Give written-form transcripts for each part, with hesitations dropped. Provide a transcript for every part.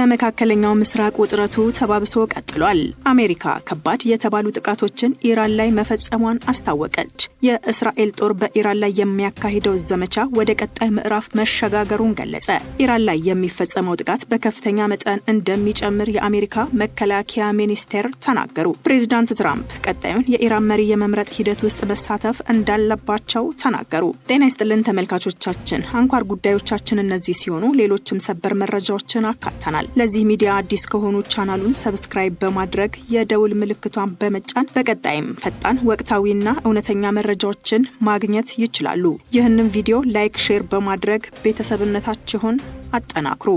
በመካከለኛው ምስራቅ ውጥረቱ ተባብሶ ቀጥሏል። አሜሪካ ከባድ የተባሉ ጥቃቶችን ኢራን ላይ መፈጸሟን አስታወቀች። የእስራኤል ጦር በኢራን ላይ የሚያካሂደው ዘመቻ ወደ ቀጣይ ምዕራፍ መሸጋገሩን ገለጸ። ኢራን ላይ የሚፈጸመው ጥቃት በከፍተኛ መጠን እንደሚጨምር የአሜሪካ መከላከያ ሚኒስቴር ተናገሩ። ፕሬዚዳንት ትራምፕ ቀጣዩን የኢራን መሪ የመምረጥ ሂደት ውስጥ መሳተፍ እንዳለባቸው ተናገሩ። ጤና ይስጥልን ተመልካቾቻችን፣ አንኳር ጉዳዮቻችን እነዚህ ሲሆኑ ሌሎችም ሰበር መረጃዎችን አካተናል። ለዚህ ሚዲያ አዲስ ከሆኑ ቻናሉን ሰብስክራይብ በማድረግ የደውል ምልክቷን በመጫን በቀጣይም ፈጣን ወቅታዊና እውነተኛ መረጃዎችን ማግኘት ይችላሉ። ይህንን ቪዲዮ ላይክ፣ ሼር በማድረግ ቤተሰብነታችሁን አጠናክሩ።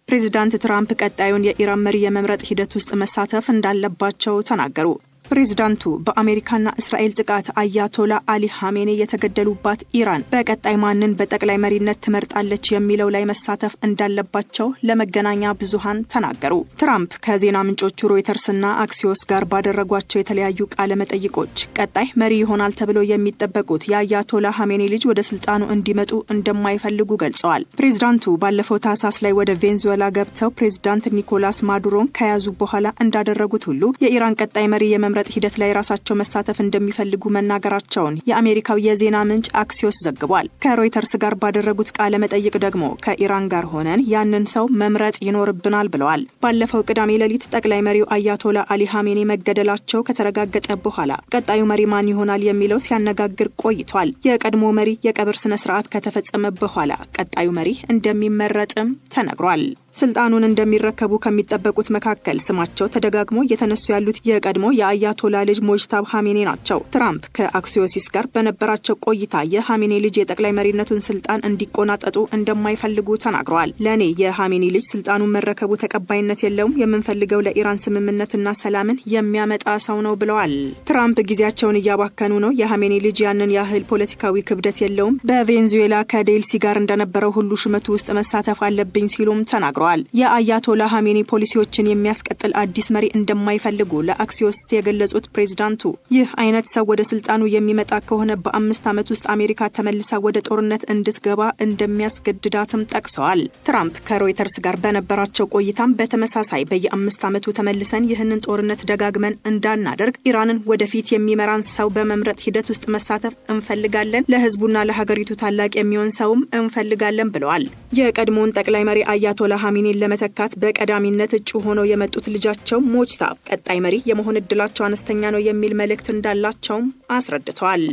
ፕሬዚዳንት ትራምፕ ቀጣዩን የኢራን መሪ የመምረጥ ሂደት ውስጥ መሳተፍ እንዳለባቸው ተናገሩ። ፕሬዚዳንቱ በአሜሪካና እስራኤል ጥቃት አያቶላ አሊ ሐሜኔ የተገደሉባት ኢራን በቀጣይ ማንን በጠቅላይ መሪነት ትመርጣለች የሚለው ላይ መሳተፍ እንዳለባቸው ለመገናኛ ብዙሃን ተናገሩ። ትራምፕ ከዜና ምንጮቹ ሮይተርስና አክሲዮስ ጋር ባደረጓቸው የተለያዩ ቃለ መጠይቆች ቀጣይ መሪ ይሆናል ተብሎ የሚጠበቁት የአያቶላ ሐሜኔ ልጅ ወደ ስልጣኑ እንዲመጡ እንደማይፈልጉ ገልጸዋል። ፕሬዚዳንቱ ባለፈው ታህሳስ ላይ ወደ ቬንዙዌላ ገብተው ፕሬዚዳንት ኒኮላስ ማዱሮን ከያዙ በኋላ እንዳደረጉት ሁሉ የኢራን ቀጣይ መሪ የመምረጥ ሂደት ላይ ራሳቸው መሳተፍ እንደሚፈልጉ መናገራቸውን የአሜሪካው የዜና ምንጭ አክሲዮስ ዘግቧል። ከሮይተርስ ጋር ባደረጉት ቃለ መጠይቅ ደግሞ ከኢራን ጋር ሆነን ያንን ሰው መምረጥ ይኖርብናል ብለዋል። ባለፈው ቅዳሜ ሌሊት ጠቅላይ መሪው አያቶላ አሊ ሐሜኔ መገደላቸው ከተረጋገጠ በኋላ ቀጣዩ መሪ ማን ይሆናል የሚለው ሲያነጋግር ቆይቷል። የቀድሞ መሪ የቀብር ስነ ስርዓት ከተፈጸመ በኋላ ቀጣዩ መሪ እንደሚመረጥም ተነግሯል። ስልጣኑን እንደሚረከቡ ከሚጠበቁት መካከል ስማቸው ተደጋግሞ እየተነሱ ያሉት የቀድሞ የአያቶላ ልጅ ሞጅታብ ሐሜኔ ናቸው። ትራምፕ ከአክሲዮሲስ ጋር በነበራቸው ቆይታ የሐሜኔ ልጅ የጠቅላይ መሪነቱን ስልጣን እንዲቆናጠጡ እንደማይፈልጉ ተናግረዋል። ለኔ የሐሜኔ ልጅ ስልጣኑን መረከቡ ተቀባይነት የለውም፣ የምንፈልገው ለኢራን ስምምነትና ሰላምን የሚያመጣ ሰው ነው ብለዋል። ትራምፕ ጊዜያቸውን እያባከኑ ነው፣ የሐሜኔ ልጅ ያንን ያህል ፖለቲካዊ ክብደት የለውም፣ በቬንዙዌላ ከዴልሲ ጋር እንደነበረው ሁሉ ሹመቱ ውስጥ መሳተፍ አለብኝ ሲሉም ተናግረዋል። የአያቶላ ሐሜኔ ፖሊሲዎችን የሚያስቀጥል አዲስ መሪ እንደማይፈልጉ ለአክሲዮስ የገለጹት ፕሬዚዳንቱ ይህ አይነት ሰው ወደ ስልጣኑ የሚመጣ ከሆነ በ5 ዓመት ውስጥ አሜሪካ ተመልሳ ወደ ጦርነት እንድትገባ እንደሚያስገድዳትም ጠቅሰዋል። ትራምፕ ከሮይተርስ ጋር በነበራቸው ቆይታም በተመሳሳይ በየ5 ዓመቱ ተመልሰን ይህንን ጦርነት ደጋግመን እንዳናደርግ ኢራንን ወደፊት የሚመራን ሰው በመምረጥ ሂደት ውስጥ መሳተፍ እንፈልጋለን፣ ለህዝቡና ለሀገሪቱ ታላቅ የሚሆን ሰውም እንፈልጋለን ብለዋል። የቀድሞውን ጠቅላይ መሪ አያቶላ ሐሜኔን ለመተካት በቀዳሚነት እጩ ሆነው የመጡት ልጃቸው ሞጅታብ ቀጣይ መሪ የመሆን እድላቸው አነስተኛ ነው የሚል መልእክት እንዳላቸውም አስረድተዋል።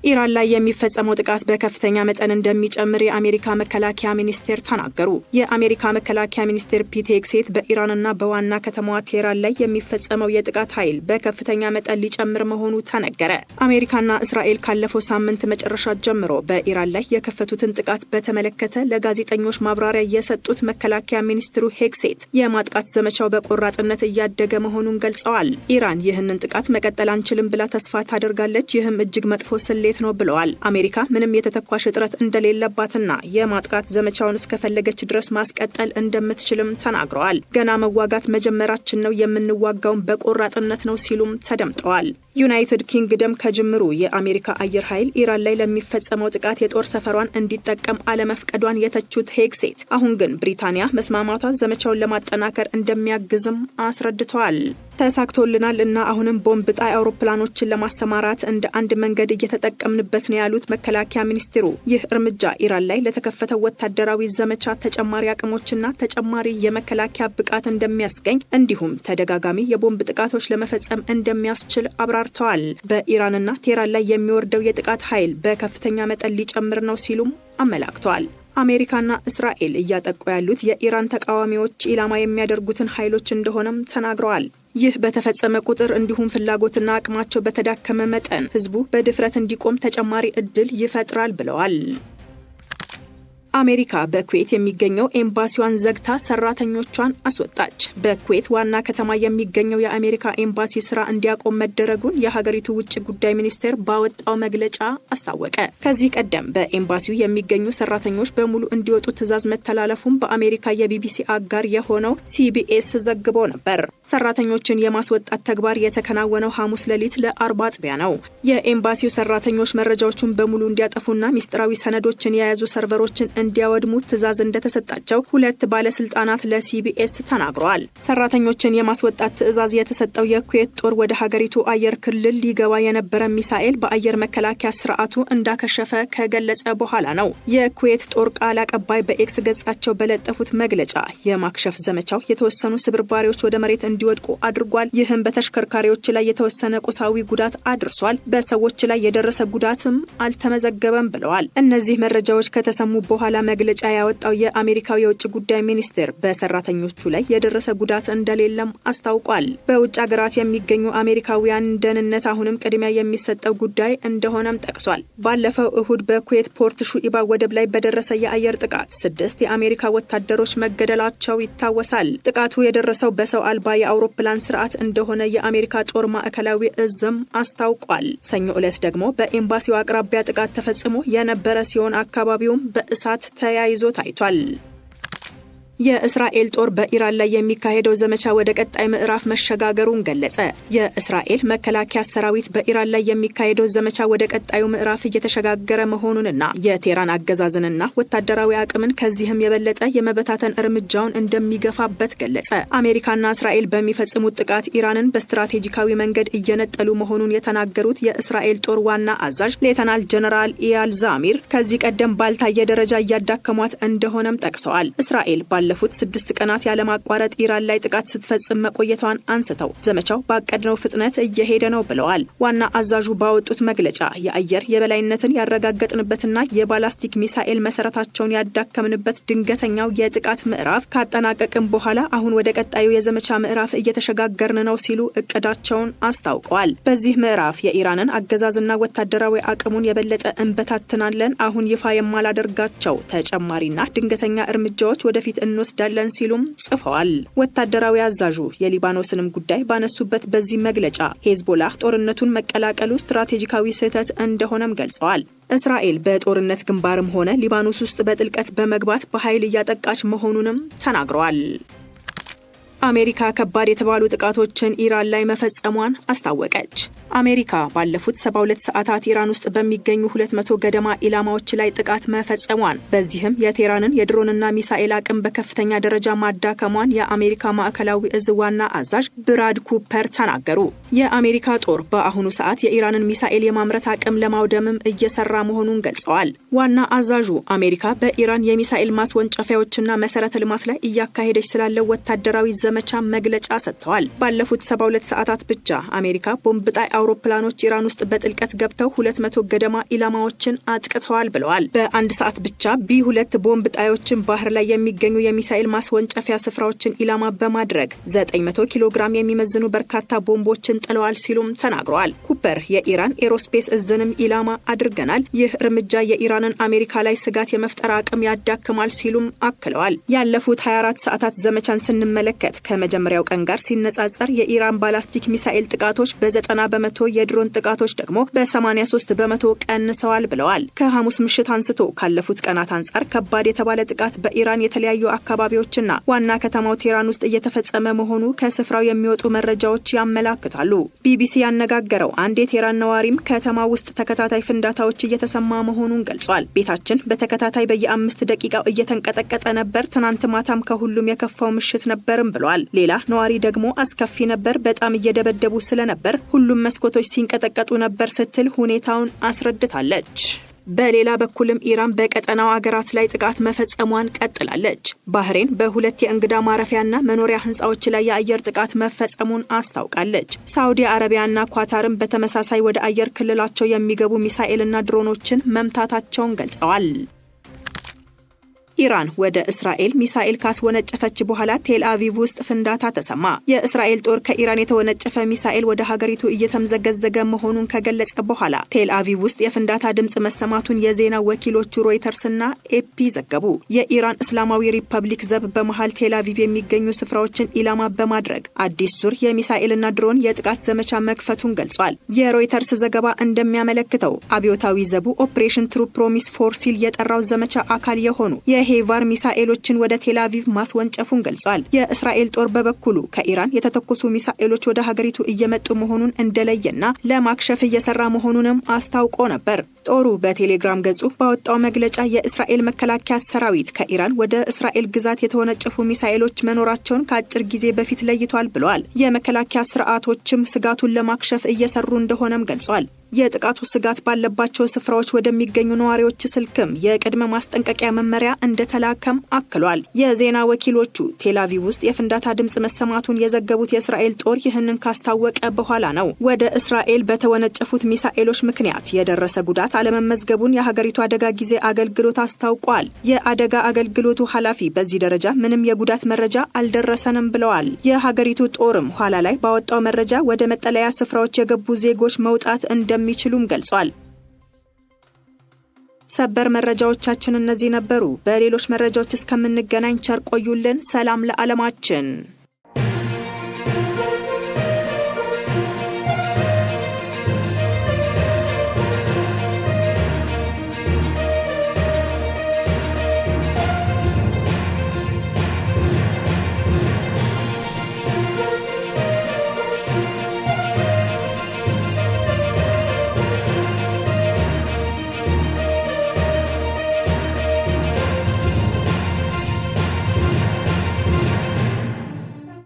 ኢራን ላይ የሚፈጸመው ጥቃት በከፍተኛ መጠን እንደሚጨምር የአሜሪካ መከላከያ ሚኒስቴር ተናገሩ። የአሜሪካ መከላከያ ሚኒስቴር ፒት ሄግሴት በኢራንና በዋና ከተማዋ ቴህራን ላይ የሚፈጸመው የጥቃት ኃይል በከፍተኛ መጠን ሊጨምር መሆኑ ተነገረ። አሜሪካና እስራኤል ካለፈው ሳምንት መጨረሻ ጀምሮ በኢራን ላይ የከፈቱትን ጥቃት በተመለከተ ለጋዜጠኞች ማብራሪያ የሰጡት መከላከያ ሚኒስትሩ ሄግሴት የማጥቃት ዘመቻው በቆራጥነት እያደገ መሆኑን ገልጸዋል። ኢራን ይህንን ጥቃት መቀጠል አንችልም ብላ ተስፋ ታደርጋለች፣ ይህም እጅግ መጥፎ ስሌት ነው ብለዋል። አሜሪካ ምንም የተተኳሽ እጥረት እንደሌለባትና የማጥቃት ዘመቻውን እስከፈለገች ድረስ ማስቀጠል እንደምትችልም ተናግረዋል። ገና መዋጋት መጀመራችን ነው፣ የምንዋጋውን በቆራጥነት ነው ሲሉም ተደምጠዋል። ዩናይትድ ኪንግደም ከጅምሩ የአሜሪካ አየር ኃይል ኢራን ላይ ለሚፈጸመው ጥቃት የጦር ሰፈሯን እንዲጠቀም አለመፍቀዷን የተቹት ሄግሴት አሁን ግን ብሪታንያ መስማማቷ ዘመቻውን ለማጠናከር እንደሚያግዝም አስረድተዋል። ተሳክቶልናል እና አሁንም ቦምብ ጣይ አውሮፕላኖችን ለማሰማራት እንደ አንድ መንገድ እየተጠቀምንበት ነው ያሉት መከላከያ ሚኒስትሩ ይህ እርምጃ ኢራን ላይ ለተከፈተው ወታደራዊ ዘመቻ ተጨማሪ አቅሞችና ተጨማሪ የመከላከያ ብቃት እንደሚያስገኝ እንዲሁም ተደጋጋሚ የቦምብ ጥቃቶች ለመፈጸም እንደሚያስችል አብራርተዋል። በኢራንና ቴህራን ላይ የሚወርደው የጥቃት ኃይል በከፍተኛ መጠን ሊጨምር ነው ሲሉም አመላክተዋል። አሜሪካና እስራኤል እያጠቁ ያሉት የኢራን ተቃዋሚዎች ኢላማ የሚያደርጉትን ኃይሎች እንደሆነም ተናግረዋል። ይህ በተፈጸመ ቁጥር እንዲሁም ፍላጎትና አቅማቸው በተዳከመ መጠን ህዝቡ በድፍረት እንዲቆም ተጨማሪ እድል ይፈጥራል ብለዋል። አሜሪካ በኩዌት የሚገኘው ኤምባሲዋን ዘግታ ሰራተኞቿን አስወጣች። በኩዌት ዋና ከተማ የሚገኘው የአሜሪካ ኤምባሲ ስራ እንዲያቆም መደረጉን የሀገሪቱ ውጭ ጉዳይ ሚኒስቴር ባወጣው መግለጫ አስታወቀ። ከዚህ ቀደም በኤምባሲው የሚገኙ ሰራተኞች በሙሉ እንዲወጡ ትዕዛዝ መተላለፉን በአሜሪካ የቢቢሲ አጋር የሆነው ሲቢኤስ ዘግቦ ነበር። ሰራተኞችን የማስወጣት ተግባር የተከናወነው ሐሙስ ሌሊት ለ40 አጥቢያ ነው። የኤምባሲው ሰራተኞች መረጃዎችን በሙሉ እንዲያጠፉና ሚስጥራዊ ሰነዶችን የያዙ ሰርቨሮችን እንዲያወድሙ ትዕዛዝ እንደተሰጣቸው ሁለት ባለስልጣናት ለሲቢኤስ ተናግረዋል። ሰራተኞችን የማስወጣት ትዕዛዝ የተሰጠው የኩዌት ጦር ወደ ሀገሪቱ አየር ክልል ሊገባ የነበረ ሚሳኤል በአየር መከላከያ ስርዓቱ እንዳከሸፈ ከገለጸ በኋላ ነው። የኩዌት ጦር ቃል አቀባይ በኤክስ ገጻቸው በለጠፉት መግለጫ የማክሸፍ ዘመቻው የተወሰኑ ስብርባሪዎች ወደ መሬት እንዲወድቁ አድርጓል። ይህም በተሽከርካሪዎች ላይ የተወሰነ ቁሳዊ ጉዳት አድርሷል። በሰዎች ላይ የደረሰ ጉዳትም አልተመዘገበም ብለዋል። እነዚህ መረጃዎች ከተሰሙ በኋላ መግለጫ ያወጣው የአሜሪካው የውጭ ጉዳይ ሚኒስቴር በሰራተኞቹ ላይ የደረሰ ጉዳት እንደሌለም አስታውቋል። በውጭ ሀገራት የሚገኙ አሜሪካውያን ደህንነት አሁንም ቅድሚያ የሚሰጠው ጉዳይ እንደሆነም ጠቅሷል። ባለፈው እሁድ በኩዌት ፖርት ሹኢባ ወደብ ላይ በደረሰ የአየር ጥቃት 6 የአሜሪካ ወታደሮች መገደላቸው ይታወሳል። ጥቃቱ የደረሰው በሰው አልባ የአውሮፕላን ስርዓት እንደሆነ የአሜሪካ ጦር ማዕከላዊ እዝም አስታውቋል። ሰኞ ዕለት ደግሞ በኤምባሲው አቅራቢያ ጥቃት ተፈጽሞ የነበረ ሲሆን አካባቢውም በእሳት ተያይዞ ታይቷል። የእስራኤል ጦር በኢራን ላይ የሚካሄደው ዘመቻ ወደ ቀጣይ ምዕራፍ መሸጋገሩን ገለጸ። የእስራኤል መከላከያ ሰራዊት በኢራን ላይ የሚካሄደው ዘመቻ ወደ ቀጣዩ ምዕራፍ እየተሸጋገረ መሆኑንና የቴህራን አገዛዝንና ወታደራዊ አቅምን ከዚህም የበለጠ የመበታተን እርምጃውን እንደሚገፋበት ገለጸ። አሜሪካና እስራኤል በሚፈጽሙት ጥቃት ኢራንን በስትራቴጂካዊ መንገድ እየነጠሉ መሆኑን የተናገሩት የእስራኤል ጦር ዋና አዛዥ ሌተናል ጀነራል ኢያል ዛሚር ከዚህ ቀደም ባልታየ ደረጃ እያዳከሟት እንደሆነም ጠቅሰዋል። እስራኤል ባለፉት 6 ቀናት ያለማቋረጥ ኢራን ላይ ጥቃት ስትፈጽም መቆየቷን አንስተው ዘመቻው ባቀድነው ፍጥነት እየሄደ ነው ብለዋል። ዋና አዛዡ ባወጡት መግለጫ የአየር የበላይነትን ያረጋገጥንበትና የባላስቲክ ሚሳኤል መሰረታቸውን ያዳከምንበት ድንገተኛው የጥቃት ምዕራፍ ካጠናቀቅም በኋላ አሁን ወደ ቀጣዩ የዘመቻ ምዕራፍ እየተሸጋገርን ነው ሲሉ እቅዳቸውን አስታውቀዋል። በዚህ ምዕራፍ የኢራንን አገዛዝና ወታደራዊ አቅሙን የበለጠ እንበታትናለን። አሁን ይፋ የማላደርጋቸው ተጨማሪና ድንገተኛ እርምጃዎች ወደፊት እንወስዳለን ሲሉም ጽፈዋል። ወታደራዊ አዛዡ የሊባኖስንም ጉዳይ ባነሱበት በዚህ መግለጫ ሄዝቦላህ ጦርነቱን መቀላቀሉ ስትራቴጂካዊ ስህተት እንደሆነም ገልጸዋል። እስራኤል በጦርነት ግንባርም ሆነ ሊባኖስ ውስጥ በጥልቀት በመግባት በኃይል እያጠቃች መሆኑንም ተናግረዋል። አሜሪካ ከባድ የተባሉ ጥቃቶችን ኢራን ላይ መፈጸሟን አስታወቀች። አሜሪካ ባለፉት 72 ሰዓታት ኢራን ውስጥ በሚገኙ 200 ገደማ ኢላማዎች ላይ ጥቃት መፈጸሟን፣ በዚህም የቴህራንን የድሮንና ሚሳኤል አቅም በከፍተኛ ደረጃ ማዳከሟን የአሜሪካ ማዕከላዊ እዝ ዋና አዛዥ ብራድ ኩፐር ተናገሩ። የአሜሪካ ጦር በአሁኑ ሰዓት የኢራንን ሚሳኤል የማምረት አቅም ለማውደምም እየሰራ መሆኑን ገልጸዋል። ዋና አዛዡ አሜሪካ በኢራን የሚሳኤል ማስወንጨፊያዎችና መሰረተ ልማት ላይ እያካሄደች ስላለው ወታደራዊ ዘመቻ መግለጫ ሰጥተዋል። ባለፉት 72 ሰዓታት ብቻ አሜሪካ ቦምብ ጣይ አውሮፕላኖች ኢራን ውስጥ በጥልቀት ገብተው 200 ገደማ ኢላማዎችን አጥቅተዋል ብለዋል። በአንድ ሰዓት ብቻ ቢ2 ቦምብ ጣዮችን ባህር ላይ የሚገኙ የሚሳኤል ማስወንጨፊያ ስፍራዎችን ኢላማ በማድረግ 900 ኪሎ ግራም የሚመዝኑ በርካታ ቦምቦችን ጥለዋል ሲሉም ተናግረዋል። ኩፐር የኢራን ኤሮስፔስ እዝንም ኢላማ አድርገናል። ይህ እርምጃ የኢራንን አሜሪካ ላይ ስጋት የመፍጠር አቅም ያዳክማል ሲሉም አክለዋል። ያለፉት 24 ሰዓታት ዘመቻን ስንመለከት ከመጀመሪያው ቀን ጋር ሲነጻጸር የኢራን ባላስቲክ ሚሳኤል ጥቃቶች በ90 በመቶ የድሮን ጥቃቶች ደግሞ በ83 በመቶ ቀንሰዋል ብለዋል። ከሐሙስ ምሽት አንስቶ ካለፉት ቀናት አንጻር ከባድ የተባለ ጥቃት በኢራን የተለያዩ አካባቢዎችና ዋና ከተማው ቴህራን ውስጥ እየተፈጸመ መሆኑ ከስፍራው የሚወጡ መረጃዎች ያመላክታሉ። ቢቢሲ ያነጋገረው አንድ የቴህራን ነዋሪም ከተማ ውስጥ ተከታታይ ፍንዳታዎች እየተሰማ መሆኑን ገልጿል። ቤታችን በተከታታይ በየ5 ደቂቃው እየተንቀጠቀጠ ነበር። ትናንት ማታም ከሁሉም የከፋው ምሽት ነበርም ብሏል። ሌላ ነዋሪ ደግሞ አስከፊ ነበር፣ በጣም እየደበደቡ ስለነበር ሁሉም መስኮቶች ሲንቀጠቀጡ ነበር ስትል ሁኔታውን አስረድታለች። በሌላ በኩልም ኢራን በቀጠናው አገራት ላይ ጥቃት መፈጸሟን ቀጥላለች። ባህሬን በ2 የእንግዳ ማረፊያና መኖሪያ ህንጻዎች ላይ የአየር ጥቃት መፈጸሙን አስታውቃለች። ሳዑዲ አረቢያና ኳታርም በተመሳሳይ ወደ አየር ክልላቸው የሚገቡ ሚሳኤልና ድሮኖችን መምታታቸውን ገልጸዋል። ኢራን ወደ እስራኤል ሚሳኤል ካስወነጨፈች በኋላ ቴል አቪቭ ውስጥ ፍንዳታ ተሰማ። የእስራኤል ጦር ከኢራን የተወነጨፈ ሚሳኤል ወደ ሀገሪቱ እየተምዘገዘገ መሆኑን ከገለጸ በኋላ ቴል አቪቭ ውስጥ የፍንዳታ ድምጽ መሰማቱን የዜና ወኪሎቹ ሮይተርስና ኤፒ ዘገቡ። የኢራን እስላማዊ ሪፐብሊክ ዘብ በመሃል ቴል አቪቭ የሚገኙ ስፍራዎችን ኢላማ በማድረግ አዲስ ዙር የሚሳኤልና ድሮን የጥቃት ዘመቻ መክፈቱን ገልጿል። የሮይተርስ ዘገባ እንደሚያመለክተው አብዮታዊ ዘቡ ኦፕሬሽን ትሩ ፕሮሚስ ፎር ሲል የጠራው ዘመቻ አካል የሆኑ የሄቫር ሚሳኤሎችን ወደ ቴል አቪቭ ማስወንጨፉን ገልጿል። የእስራኤል ጦር በበኩሉ ከኢራን የተተኮሱ ሚሳኤሎች ወደ ሀገሪቱ እየመጡ መሆኑን እንደለየና ለማክሸፍ እየሰራ መሆኑንም አስታውቆ ነበር። ጦሩ በቴሌግራም ገጹ ባወጣው መግለጫ የእስራኤል መከላከያ ሰራዊት ከኢራን ወደ እስራኤል ግዛት የተወነጨፉ ሚሳኤሎች መኖራቸውን ከአጭር ጊዜ በፊት ለይቷል ብለዋል። የመከላከያ ስርዓቶችም ስጋቱን ለማክሸፍ እየሰሩ እንደሆነም ገልጿል። የጥቃቱ ስጋት ባለባቸው ስፍራዎች ወደሚገኙ ነዋሪዎች ስልክም የቅድመ ማስጠንቀቂያ መመሪያ እንደተላከም አክሏል። የዜና ወኪሎቹ ቴል አቪቭ ውስጥ የፍንዳታ ድምጽ መሰማቱን የዘገቡት የእስራኤል ጦር ይህንን ካስታወቀ በኋላ ነው። ወደ እስራኤል በተወነጨፉት ሚሳኤሎች ምክንያት የደረሰ ጉዳት አለመመዝገቡን የሀገሪቱ አደጋ ጊዜ አገልግሎት አስታውቋል። የአደጋ አገልግሎቱ ኃላፊ በዚህ ደረጃ ምንም የጉዳት መረጃ አልደረሰንም ብለዋል። የሀገሪቱ ጦርም ኋላ ላይ ባወጣው መረጃ ወደ መጠለያ ስፍራዎች የገቡ ዜጎች መውጣት እንደሚችሉም ገልጿል። ሰበር መረጃዎቻችን እነዚህ ነበሩ። በሌሎች መረጃዎች እስከምንገናኝ ቸር ቆዩልን። ሰላም ለዓለማችን።